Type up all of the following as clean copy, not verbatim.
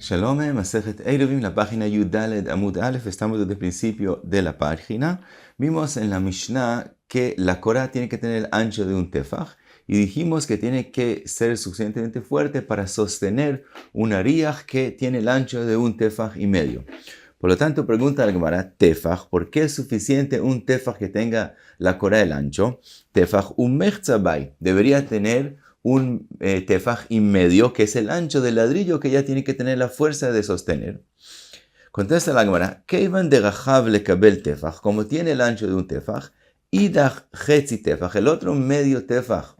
Shalom, Masejet Eruvin, la página Yudaled Amud Aleph, estamos desde el principio de la página. Vimos en la Mishnah que la Korah tiene que tener el ancho de un tefaj y dijimos que tiene que ser suficientemente fuerte para sostener un ariach que tiene el ancho de un tefaj y medio. Por lo tanto, pregunta la Gemara, tefaj, ¿por qué es suficiente un tefaj que tenga la Korah el ancho? Tefaj un mechzabay, debería tener un tefaj y medio, que es el ancho del ladrillo que ya tiene que tener la fuerza de sostener. Contesta la Gemara, Keivan de Rahav le kabel tefaj, como tiene el ancho de un tefaj, idach hetzi tefaj, el otro medio tefaj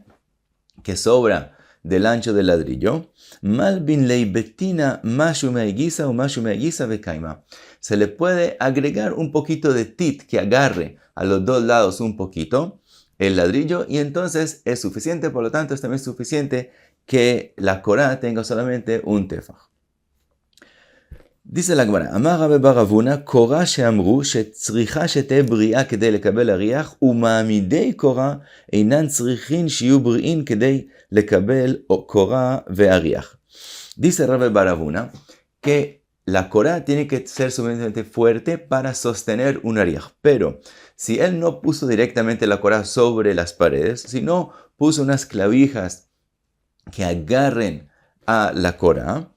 que sobra del ancho del ladrillo, malbin leibetina mashu me'egisa o mashu me'egisa vekaima. Se le puede agregar un poquito de tit que agarre a los dos lados un poquito el ladrillo y entonces es suficiente, por lo tanto es también suficiente que la Korah tenga solamente un tefaj. Dice la Gemara, Amar Rabbi bar Avuna, Korah she'amru shetzricha sheteh bria kedei lekabel ariach uma'amidei Korah einan tzrichin shiyu bri'in kedei lekabel Korah ve'ariach. Dice Rabbi bar Avuna que la Korah tiene que ser suficientemente fuerte para sostener un ariach, pero si él no puso directamente la Korah sobre las paredes, sino puso unas clavijas que agarren a la Korah,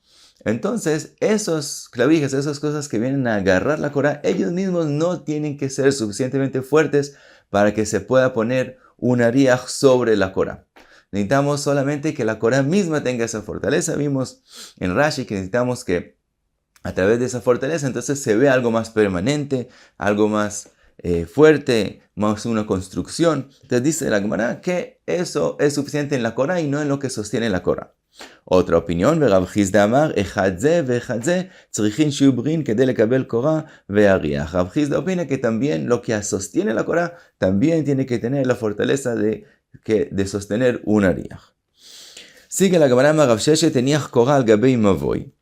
entonces esos clavijas, esas cosas que vienen a agarrar la Korah, ellos mismos no tienen que ser suficientemente fuertes para que se pueda poner un ariach sobre la Korah. Necesitamos solamente que la Korah misma tenga esa fortaleza. Vimos en Rashi que necesitamos que a través de esa fortaleza entonces se ve algo más permanente, algo más fuerte, más una construcción. Entonces dice la Gemara que eso es suficiente en la Korah y no en lo que sostiene la Korah. Otra opinión, Rav Chizda amar, echadze veechadze tzrichin shiyu bri'in kedei lekabel Korah ve'ariach. Rav Chizda opina que también lo que sostiene la Korah también tiene que tener la fortaleza de sostener un ariach. Sigue la Gemara, Rav Sheshet eniach Korah al gabei mavoy.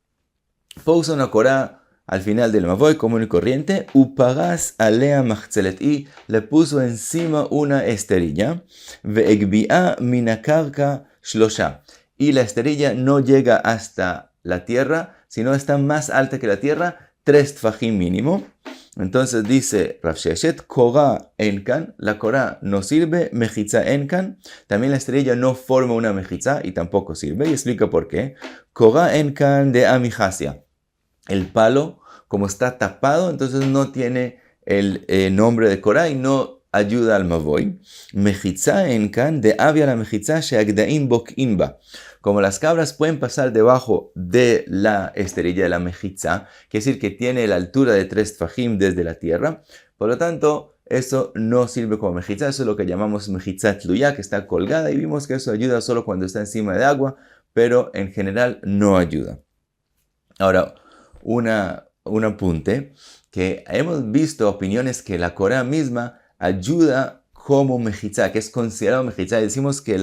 Puso una Korah al final del mavoy común y corriente, uparas alea machzelet, y le puso encima una esterilla, ve'egbi'a minakarka shlosha, y la esterilla no llega hasta la tierra, sino está más alta que la tierra, 3 tfajim mínimo. Entonces dice Rav Sheshet, Korah enkan, la Korah no sirve, mechitza enkan, también la estrella no forma una mechitza y tampoco sirve, y explica por qué. Korah enkan de amijasia, el palo, como está tapado, entonces no tiene el nombre de Korah y no ayuda al mavoy. Mechitza enkan de avia la mechitza sheagdaim bok'in ba. Como las cabras pueden pasar debajo de la esterilla de la mechitza, quiere decir que tiene la altura de 3 tfajim desde la tierra, por lo tanto, eso no sirve como mechitza, eso es lo que llamamos mechitza tluya, que está colgada, y vimos que eso ayuda solo cuando está encima de agua, pero en general no ayuda. Ahora, un apunte, que hemos visto opiniones que la Korah misma ayuda como mechitza, que es considerado mechitza, y decimos que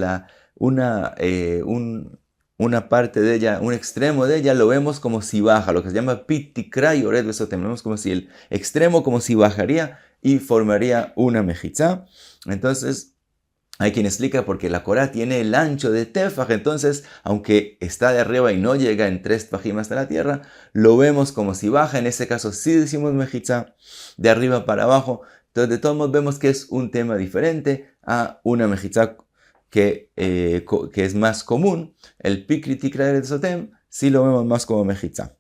una parte de ella, un extremo de ella lo vemos como si baja, lo que se llama pitikra y ored besotem, lo vemos como si el extremo como si bajaría y formaría una mechitza. Entonces hay quien explica porque la Korah tiene el ancho de tefaj, entonces aunque está de arriba y no llega en 3 tefajim hasta la tierra, lo vemos como si baja, en ese caso sí decimos mechitza, de arriba para abajo. Entonces de todos modos vemos que es un tema diferente a una mechitza que es más común. El pikri tikra de sotem sí lo vemos más como mechitza.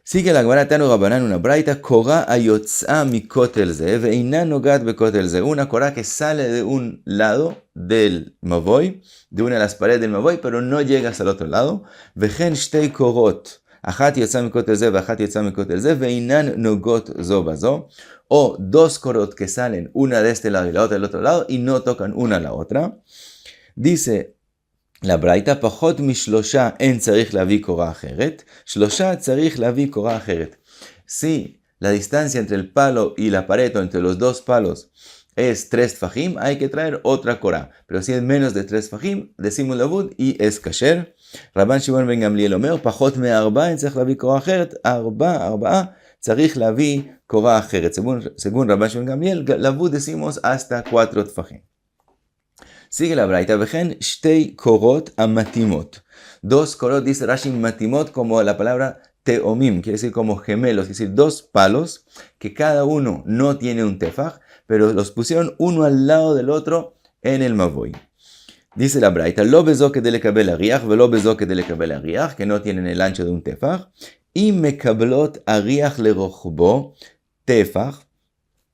Sigue la Gemara Tanu Rabanan una braita, Korah ayotza mikotel ze ve'ina nogat bekotel ze, una Korah que sale de un lado del mavoy, de una de las paredes del mavoy, pero no llega hasta el otro lado. Vechen shtei korot, achat yotza mikotel ze ve'achat yotza mikotel ze ve'inan nogot zo bazo, o 2 korot que salen una de este lado y la otra del otro lado y no tocan una a la otra. Dice la braita, pachot mishlosha en tzarich lavi Korah acheret, shlosha tzarich lavi Korah acheret. Si la distancia entre el palo y la pared, o entre los 2 palos, es 3 tfajim, hay que traer otra Korah. Pero si es menos de 3 tfajim, decimos lavud y es kasher. Rabban Shimon ben Gamliel omer, pachot me'arba en tzarich lavi Korah acheret, arba'a tzarich lavi Korah acheret. Según Rabban Shimon ben Gamliel, lavud decimos hasta 4 tfajim. Sigue la braita, vejen shtei korot amatimot, dos korot, dice Rashi, matimot, como la palabra teomim, quiere decir como gemelos, es decir, dos palos que cada uno no tiene un tefaj, pero los pusieron uno al lado del otro en el mavoy. Dice la braita, lo bezo que de lekabel ariach, velo bezo que de lekabel ariach, que no tienen el ancho de un tefaj, y mekablot ariach lerochbo tefaj.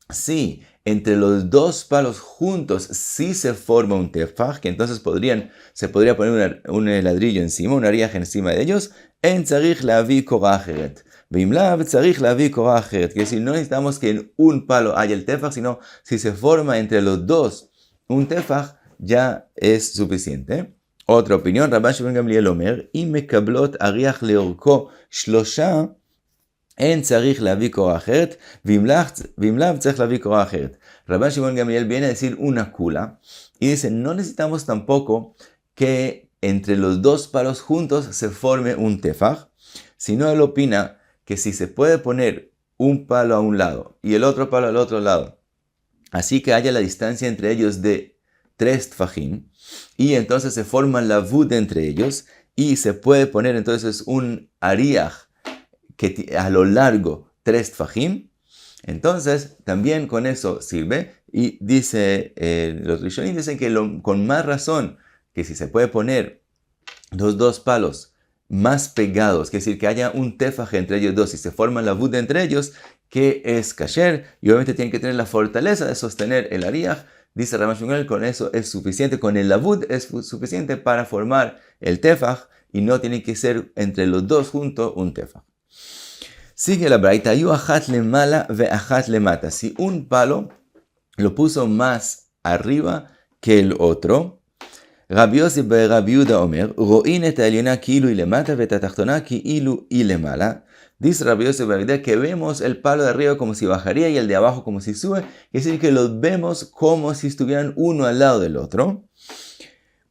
Sí, entre los dos palos juntos sí se forma un tefaj, que entonces se podría poner un ladrillo encima, un ariach encima de ellos, en tzarich lavi korah acheret. Veim lav tzarich lavi korah acheret. Que decir, no necesitamos que en un palo haya el tefaj, sino si se forma entre los dos un tefaj, ya es suficiente. Otra opinión, Rabban Shimon Gamliel Omer, y mekablot ariach leorko shlosha, en tzarich lavi korah acheret, veim lav tzarich lavi korah acheret. Rabban Shimon Gamliel viene a decir una kula, y dice, no necesitamos tampoco que entre los dos palos juntos se forme un tefaj, sino él opina que si se puede poner un palo a un lado y el otro palo al otro lado, así que haya la distancia entre ellos de 3 tfajim, y entonces se forma la vud entre ellos, y se puede poner entonces un ariach que a lo largo 3 tfajim, entonces también con eso sirve, y dice, los rishonim dicen que con más razón, que si se puede poner los dos palos más pegados, es decir, que haya un tefaj entre ellos dos y se forma la vud entre ellos, que es kasher, y obviamente tienen que tener la fortaleza de sostener el ariach. Dice Rabban Shmuel, con eso es suficiente, con el lavud es suficiente para formar el tefaj, y no tiene que ser entre los dos juntos un tefaj. Sigue la braita, yu achat lemala ve achat lemata. Si un palo lo puso más arriba que el otro, Rabbi Yossi ברבי יהודה אומר, רואים את העליונה כאילו היא למטה ואת התחתונה כאילו היא למעלה. Dice Rabbi Yossi que vemos el palo de arriba como si bajaría y el de abajo como si sube, es decir, que los vemos como si estuvieran uno al lado del otro.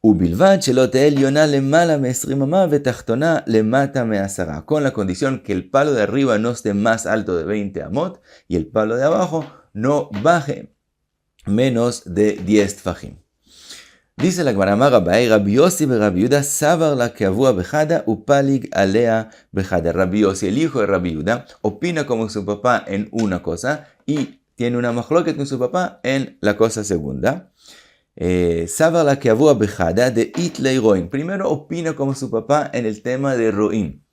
ובלבד שלא תהיה עליונה למעלה מ-20 אמה ותחתונה למטה מ-10, con la condición que el palo de arriba no esté más alto de 20 amot y el palo de abajo no baje menos de 10 tfajim. Dice la Gemara, Rabbi Yossi ורבי יהודה סבר לה קבוע בחדה ופליג עליה בחדה. Rabbi Yossi, el hijo de Rabbi Yehuda, opina como su papá en una cosa y tiene una machloket con su papá en la cosa segunda. Sabar la kavua bejada de itlei roin. Primero opina como su papá en el tema de roin.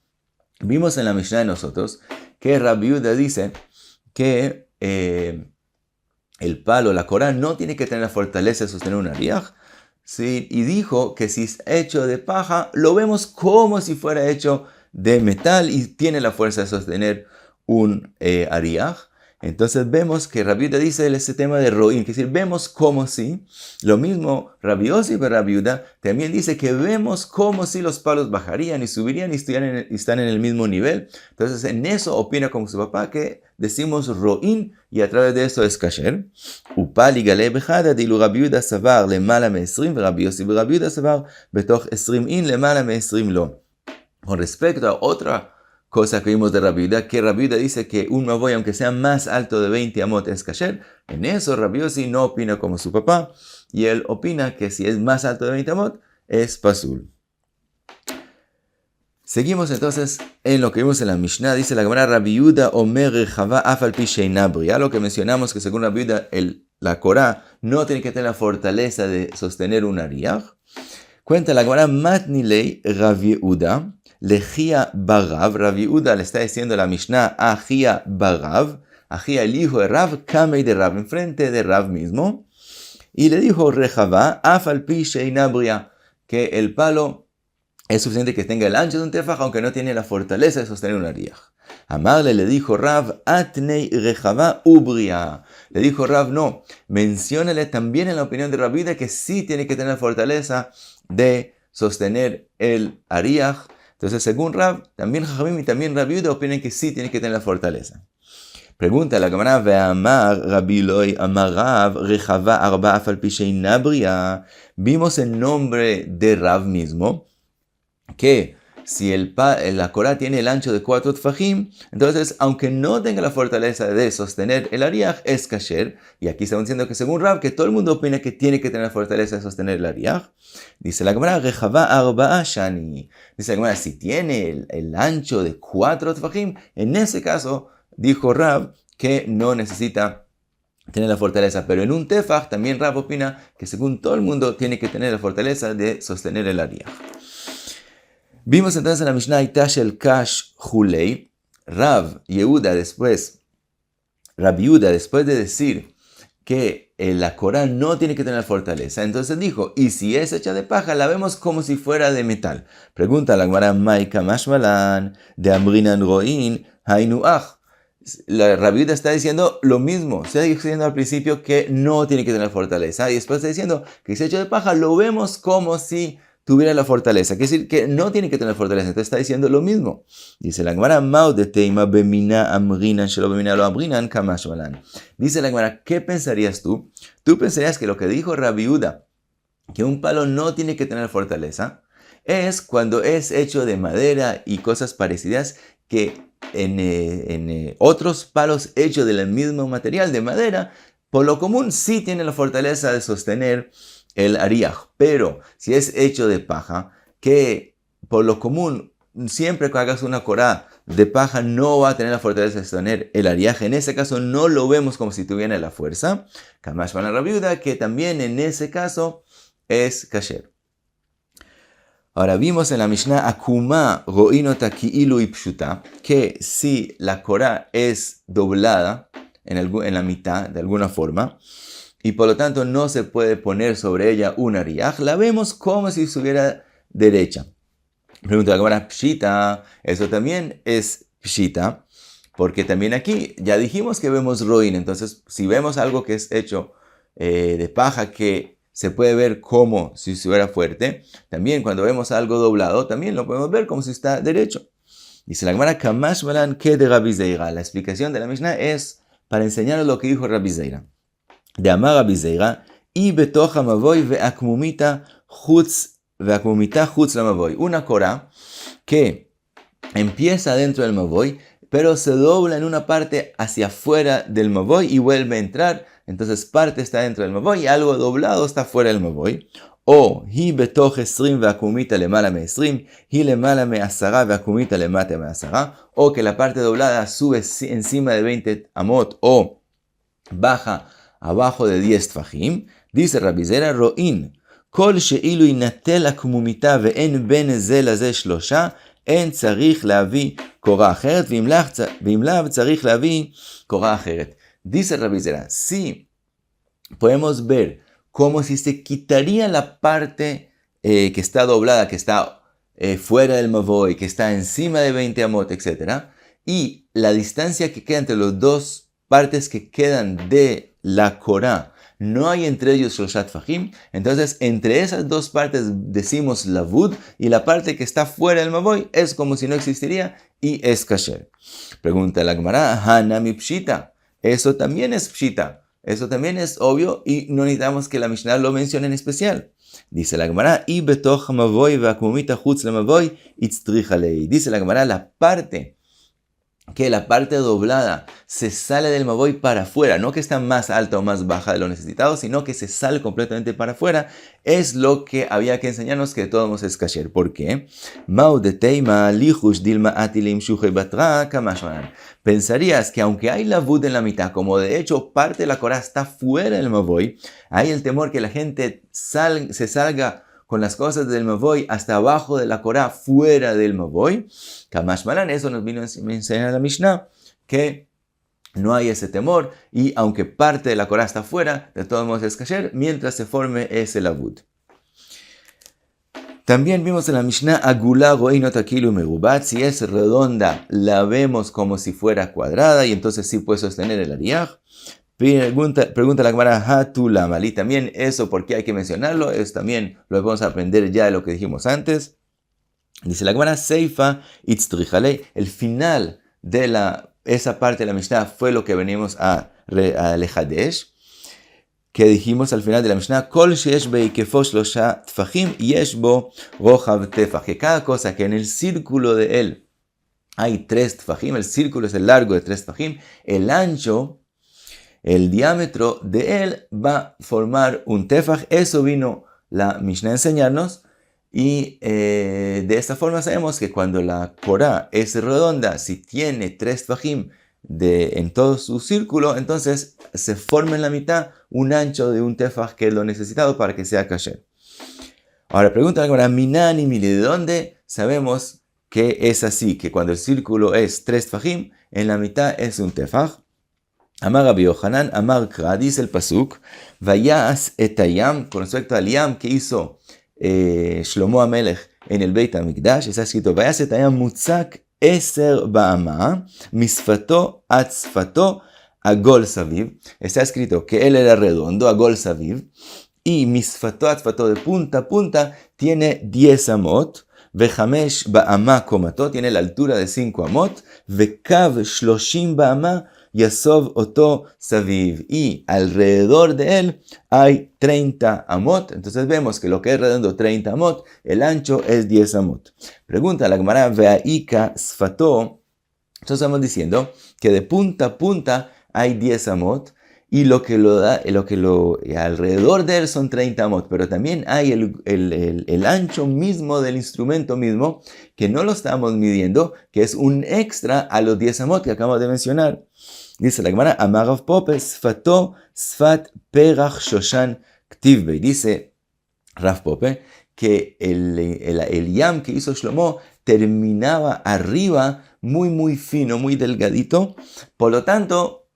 Vimos en la Mishnah de nosotros que Rabbi Yehuda dice que el palo, la korah, no tiene que tener la fortaleza de sostener un ariach. Sí, y dijo que si es hecho de paja, lo vemos como si fuera hecho de metal y tiene la fuerza de sostener un ariach. Entonces vemos que Rabbi Yehuda dice ese tema de roín, que es decir, vemos como si. Lo mismo Rabbi Yossi y Rabbi Yehuda también dice que vemos como si los palos bajarían y subirían y están en el mismo nivel. Entonces en eso opina como su papá que decimos roín y a través de eso es kasher. Upali gale bechada dilu Rabbi Yehuda savar lemala me-20 Rabbi Yossi y Rabbi Yehuda savar betoch 20 in lemala me-20 lo. Con respecto a otra cosa que vimos de Rabbi Yehuda, que Rabbi Yehuda dice que un mavoy, aunque sea más alto de 20 amot, es kasher. En eso Rabbi Yossi no opina como su papá, y él opina que si es más alto de 20 amot, es pasul. Seguimos entonces en lo que vimos en la Mishnah. Dice la Gemara, Rabbi Yehuda omer rechava af al pi sheina bria. Lo que mencionamos que según Rabbi Yehuda, la korah no tiene que tener la fortaleza de sostener un ariach. Cuenta la Gemara, matnilei Rabbi Yehuda Lejía Barav. Rabbi Yehuda le está diciendo la Mishnah a Jía Barav, a Jía el hijo de Rav, Kamei de Rav, enfrente de Rav mismo, y le dijo Rejava, Afal pi sheina bria, que el palo es suficiente que tenga el ancho de un tefaj, aunque no tiene la fortaleza de sostener un ariach. Amarle le dijo Rav, Atnei Rejava ubria. Le dijo Rav, no, menciónale también en la opinión de Rabbi Yehuda que sí tiene que tener la fortaleza de sostener el ariach. Entonces, según Rav, también Jajamim y también Rabbi Yehuda opinan que sí tiene que tener la fortaleza. Pregunta la Gemara, ve'amar Rabbi Eloi amar Rav rechava arba af al pi sheina bria. Vimos en nombre de Rav mismo que si la Korah tiene el ancho de 4 tfajim, entonces, aunque no tenga la fortaleza de sostener el ariaj, es kasher. Y aquí estamos diciendo que según Rab, que todo el mundo opina que tiene que tener la fortaleza de sostener el ariaj. Dice la Gemara, Rejava arba'a shani. Dice la Gemara, si tiene el ancho de 4 tfajim, en ese caso, dijo Rab, que no necesita tener la fortaleza, pero en un tefaj también Rab opina que según todo el mundo tiene que tener la fortaleza de sostener el ariaj. Vimos entonces en la Mishnah Itash el Kash Hulei, Rab Yehuda después de decir que la Korah no tiene que tener fortaleza, entonces dijo, y si es hecha de paja, la vemos como si fuera de metal. Pregunta la Gemara, Maika Mashmalan, de Amrinan Roin, Hainuach. La Rabbi Yehuda está diciendo lo mismo, está diciendo al principio que no tiene que tener fortaleza, y después está diciendo que si es hecho de paja, lo vemos como si tuviera la fortaleza, quiere decir que no tiene que tener fortaleza, entonces está diciendo lo mismo. Dice la Gemara, dice la Gemara, ¿qué pensarías tú? Tú pensarías que lo que dijo Rabbi Yehuda, que un palo no tiene que tener fortaleza, es cuando es hecho de madera y cosas parecidas que en otros palos hechos del mismo material de madera, por lo común sí tienen la fortaleza de sostener el ariaj, pero si es hecho de paja, que por lo común siempre que hagas una Korah de paja no va a tener la fortaleza de sostener el ariaj, en ese caso no lo vemos como si tuviera la fuerza, Kamash van a Rabbi Yehuda, que también en ese caso es kasher. Ahora vimos en la Mishnah Akuma Ro'inota Ki'ilu Ipshuta, que si la Korah es doblada en la mitad de alguna forma, y por lo tanto no se puede poner sobre ella un ariaj, la vemos como si estuviera derecha. Pregunta la Gemara, pshita, eso también es pshita, porque también aquí ya dijimos que vemos roín, entonces si vemos algo que es hecho de paja que se puede ver como si estuviera fuerte, también cuando vemos algo doblado, también lo podemos ver como si está derecho. Dice la Gemara, Kamash Malan que de Rabbi Zeira. La explicación de la Mishnah es para enseñar lo que dijo Rabbi Zeira. De Amar Rabbi Zeira, y betoch hamavoy ve'akmumita chutz lamavoy. Una Korah que empieza dentro del mavoy, pero se dobla en una parte hacia afuera del mavoy y vuelve a entrar. Entonces parte está dentro del mavoy y algo doblado está fuera del mavoy. O hi betoch esrim ve'akmumita lemala me'esrim, hi lemala me'asara ve'akmumita lemata me'asara. O que la parte doblada sube encima de 20 amot o baja abajo de 10 tfajim. Dice Rabbi Zeira, ro'in, kol she'ilu yinatel akmumita ve'en ben ze laze shlosha, en tzarich להביא קורה אחרת, ואם לאו צריך להביא קורה אחרת. Dice Rabbi Zeira, sí, podemos ver como si se quitaría la parte que está doblada, que está fuera del mavoy, que está encima de 20 amot, etc. Y la distancia que queda entre las dos partes que quedan de la Korah, no hay entre ellos Shloshat Fajim, entonces entre esas dos partes decimos lavud y la parte que está fuera del mavoy es como si no existiría y es kasher. Pregunta la Gemara, Hanami Pshita, eso también es Pshita, eso también es obvio y no necesitamos que la Mishnah lo mencione en especial. Dice la Gemara, y betoch mavoy ve'akmumita chutz lamavoy itztrich alei. Dice la Gemara, la parte doblada se sale del mavoy para afuera, no que está más alta o más baja de lo necesitado, sino que se sale completamente para afuera, es lo que había que enseñarnos que de todos modos es kasher. ¿Por qué? Pensarías que aunque hay lavud en la mitad, como de hecho parte de la Korah está fuera del mavoy, hay el temor que la gente se salga con las cosas del mavoy hasta abajo de la Korah, fuera del mavoy. Kamash Malan, eso nos vino a enseñar la Mishnah, que no hay ese temor, y aunque parte de la Korah está fuera, de todos modos es kasher, mientras se forme ese lavud. También vimos en la Mishnah, Agula ro'inot akilu merubat, si es redonda, la vemos como si fuera cuadrada, y entonces sí puede sostener el ariaj. Pregunta la Gemara, Hatulama, y también eso, ¿por qué hay que mencionarlo? Es también lo vamos a aprender ya de lo que dijimos antes. Dice la Gemara, Seifa itztrichalei, el final de esa parte de la Mishnah fue lo que venimos a lejadesh. que dijimos al final de la Mishnah, Kol sheyesh beikefo shlosha tfachim yesh bo rojav tefach, que cada cosa que en el círculo de él hay 3 tfachim, el círculo es el largo de 3 tfachim, el ancho, el diámetro de él va a formar un tefach. Eso vino la Mishnah a enseñarnos, y de esta forma sabemos que cuando la Korah es redonda, si tiene 3 tfachim en todo su círculo, entonces se forma en la mitad un ancho de un tefach, que es lo necesitado para que sea kasher. Ahora pregunta ahora, Minani Mili, ¿de dónde sabemos que es así? Que cuando el círculo es 3 tfachim, en la mitad es un tefach. Amar Rabbi Yohanan, Amar Kra, dice el pasuk, Vayas et hayam, con respecto al yam que hizo Shlomo HaMelech en el Beit HaMikdash, está escrito, Vayas et hayam mutzak eser ba'ama, misfato at sfato agol saviv. Está escrito que él era redondo, agol saviv, y misfato at sfato, de punta a punta, tiene 10 amot, vechamesh ba'ama komato, tiene la altura de 5 amot, vekav shloshim ba'ama, Yasov Oto Saviv, y alrededor de él hay 30 amot. Entonces vemos que lo que es redondo 30 amot, el ancho es 10 amot. Pregunta la Gemara, Veaika Sfato. Entonces estamos diciendo que de punta a punta hay 10 amot, y lo que alrededor de él son 30 amot, pero también hay el ancho mismo del instrumento mismo, que no lo estamos midiendo, que es un extra a los 10 amot que acabamos de mencionar. Dice la Gemara, Amar Rav Pope, Sfato Sfat Perach Shoshan Ktivbei. Dice Rav Pope que el yam que hizo Shlomo terminaba arriba muy muy fino, muy delgadito, por lo tanto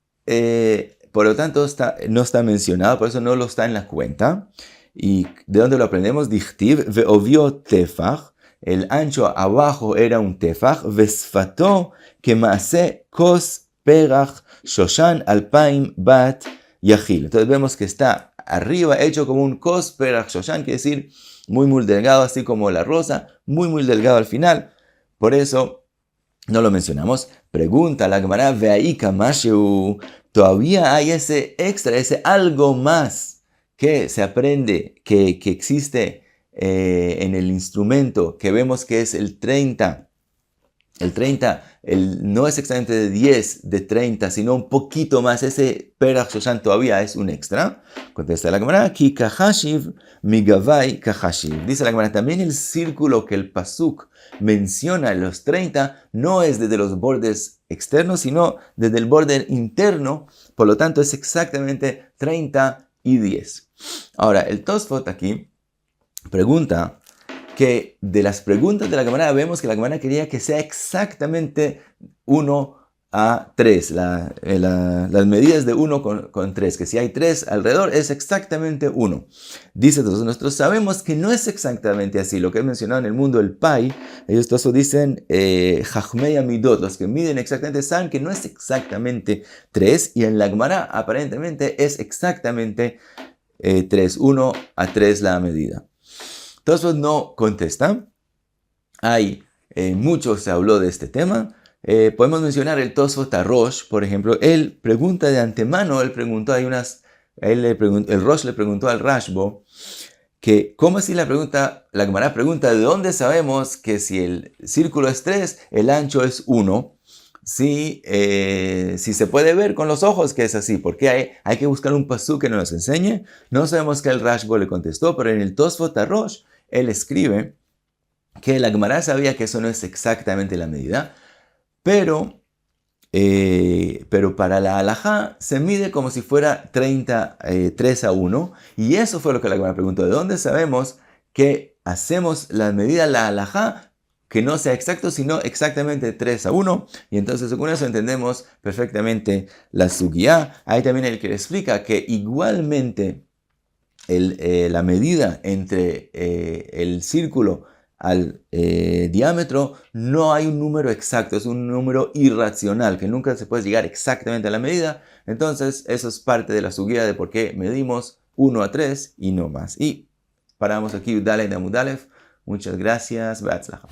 no está mencionado, por eso no lo está en la cuenta. ¿Y de dónde lo aprendemos? Dichtiv ve'ovio tefach, el ancho abajo era un tefach, ve'sfato kema'ase kos perach shoshan alpaim bat yachil. Entonces vemos que está arriba hecho como un kos perach shoshan, quiere decir muy muy delgado, así como la rosa, muy muy delgado al final. Por eso no lo mencionamos. Pregunta la Gemara, ve'aika mashu, todavía hay ese extra, ese algo más que se aprende, que existe en el instrumento, que vemos que es el 30. El 30 no es exactamente de 10, de 30, sino un poquito más. Ese perach shoshan todavía es un extra. Contesta la Gemara, ki kahashiv migavai kahashiv. Dice la Gemara, también el círculo que el pasuk menciona, los 30, no es desde los bordes externos, sino desde el borde interno. Por lo tanto, es exactamente 30 y 10. Ahora, el Tosfot aquí pregunta que de las preguntas de la Gemara vemos que la Gemara quería que sea exactamente 1 a 3. Las medidas de 1 con 3, que si hay 3 alrededor es exactamente 1. Dice, entonces nosotros sabemos que no es exactamente así. Lo que he mencionado en el mundo, el Pai, ellos todos dicen Chachmei Amidot, los que miden exactamente saben que no es exactamente 3, y en la Gemara aparentemente es exactamente 3, 1 a 3 la medida. Tosfot no contesta. Mucho se habló de este tema. Podemos mencionar el Tosfot Rosh, por ejemplo. Él pregunta de antemano, el Rosh le preguntó al Rashbo que cómo así la Gemara pregunta, ¿de dónde sabemos que si el círculo es 3, el ancho es 1? Si se puede ver con los ojos que es así, porque hay que buscar un pasuk que nos enseñe. No sabemos que el Rashbo le contestó, pero en el Tosfot Rosh él escribe que la Gemara sabía que eso no es exactamente la medida, pero para la halajá se mide como si fuera 3 a 1, y eso fue lo que la Gemara preguntó, ¿de dónde sabemos que hacemos la medida la halajá que no sea exacto, sino exactamente 3 a 1? Y entonces según eso entendemos perfectamente la sugiyá. Ahí también el que le explica que igualmente la medida entre el círculo al diámetro no hay un número exacto, es un número irracional, que nunca se puede llegar exactamente a la medida. Entonces eso es parte de la sugiyá de por qué medimos 1 a 3 y no más. Y paramos aquí, Udalef de Amud Alef. Muchas gracias. Be'atzlacha.